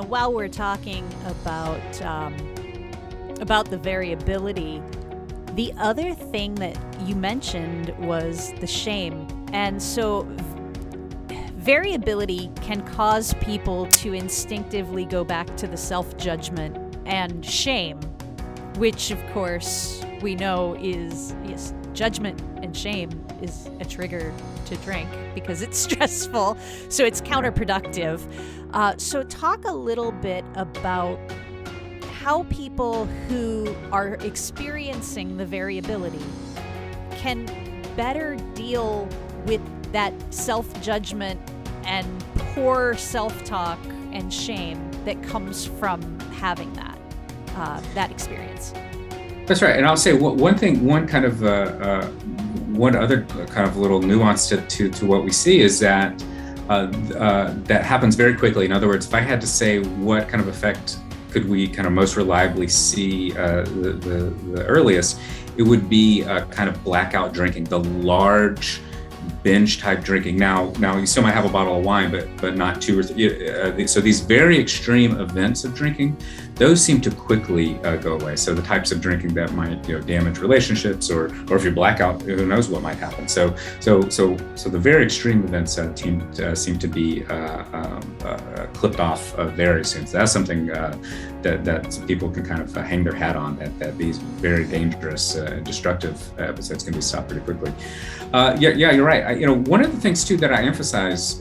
while we're talking about the variability, the other thing that you mentioned was the shame. And so variability can cause people to instinctively go back to the self-judgment and shame, which of course we know is, yes, judgment and shame is a trigger to drink because it's stressful, so it's counterproductive. So talk a little bit about how people who are experiencing the variability can better deal with that self-judgment and poor self-talk and shame that comes from having that experience. That's right. And I'll say one other kind of little nuance to what we see is that that happens very quickly. In other words, if I had to say what kind of effect could we kind of most reliably see the earliest, it would be kind of blackout drinking, the large binge type drinking. Now you still might have a bottle of wine, but not two or three. So these very extreme events of drinking, those seem to quickly go away. So the types of drinking that might damage relationships, or if you're blackout, who knows what might happen. So the very extreme events seem to be clipped off very soon. So that's something that people can kind of hang their hat on, that these very dangerous, destructive episodes can be stopped pretty quickly. Yeah, you're right. One of the things too that I emphasize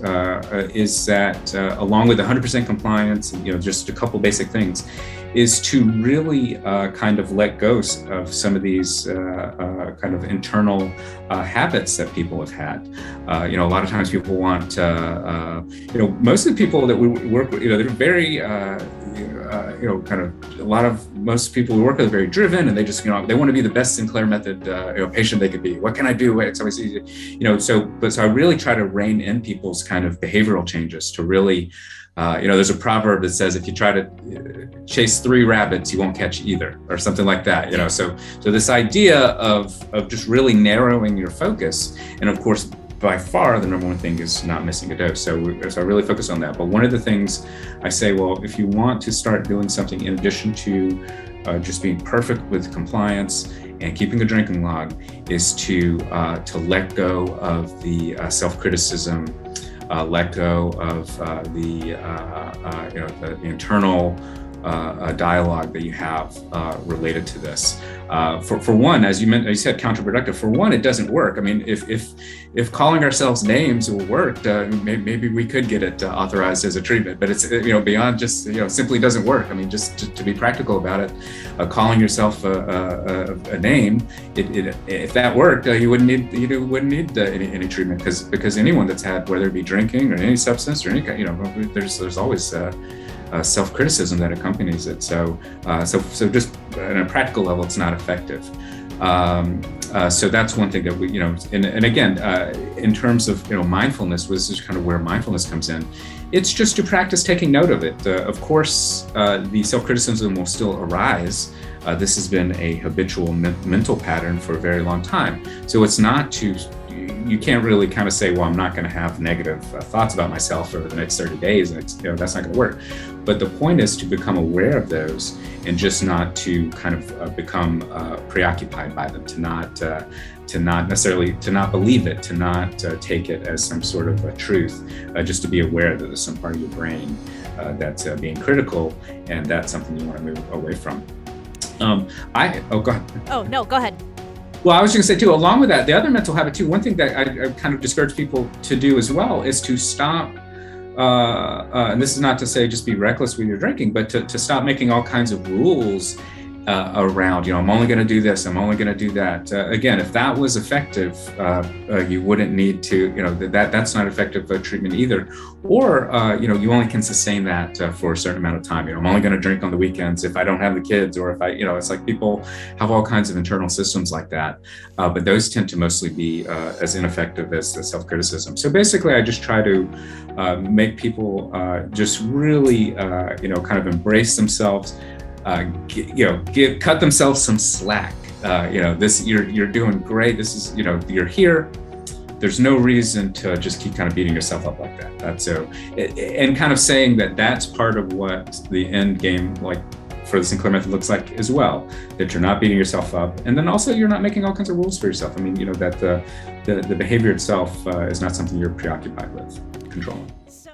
is that along with 100% compliance, and just a couple basic things, is to really kind of let go of some of these kind of internal habits that people have had. A lot of times people want, most of the people that we work with, they're very, most people we work with are very driven, and they just, they want to be the best Sinclair method patient they could be. What can I do? It's always easy, so I really try to rein in people's kind of behavioral changes to really, there's a proverb that says if you try to chase 3 rabbits, you won't catch either, or something like that. So this idea of just really narrowing your focus, and of course, by far the number one thing is not missing a dose. So I really focus on that. But one of the things I say, well, if you want to start doing something in addition to just being perfect with compliance and keeping a drinking log, is to let go of the self-criticism. Let go of the internal dialogue that you have related to this. For one, as you said, counterproductive. For one, it doesn't work. I mean, if calling ourselves names will work, maybe we could get it authorized as a treatment. But it's beyond just simply doesn't work. I mean, just to be practical about it, calling yourself a name, if that worked, you wouldn't need any treatment, because anyone that's had, whether it be drinking or any substance or any there's always self-criticism that accompanies it. So just on a practical level, it's not effective. So that's one thing that we, and again, in terms of, mindfulness, this is kind of where mindfulness comes in. It's just to practice taking note of it. Of course, the self-criticism will still arise. This has been a habitual mental pattern for a very long time. So it's not you can't really kind of say, well, I'm not going to have negative thoughts about myself over the next 30 days. And that's not going to work. But the point is to become aware of those, and just not to kind of become preoccupied by them, to not believe it, to not take it as some sort of a truth, just to be aware that there's some part of your brain that's being critical, and that's something you want to move away from. Go ahead. Oh, no, go ahead. Well, I was going to say too, along with that, the other mental habit too, one thing that I kind of discourage people to do as well is to stop, and this is not to say just be reckless with your drinking, but to stop making all kinds of rules around, I'm only going to do this, I'm only going to do that. Again, if that was effective, you wouldn't need to, that's not effective treatment either. Or, you only can sustain that for a certain amount of time. I'm only going to drink on the weekends if I don't have the kids, or if I, it's like people have all kinds of internal systems like that. But those tend to mostly be as ineffective as the self-criticism. So basically, I just try to make people just really, kind of embrace themselves, cut themselves some slack. This you're doing great. This is, you're here. there's no reason to just keep kind of beating yourself up like that. That's so, and kind of saying that that's part of what the end game, like for the Sinclair method, looks like as well, that you're not beating yourself up. And then also you're not making all kinds of rules for yourself. I mean, that the behavior itself is not something you're preoccupied with controlling. So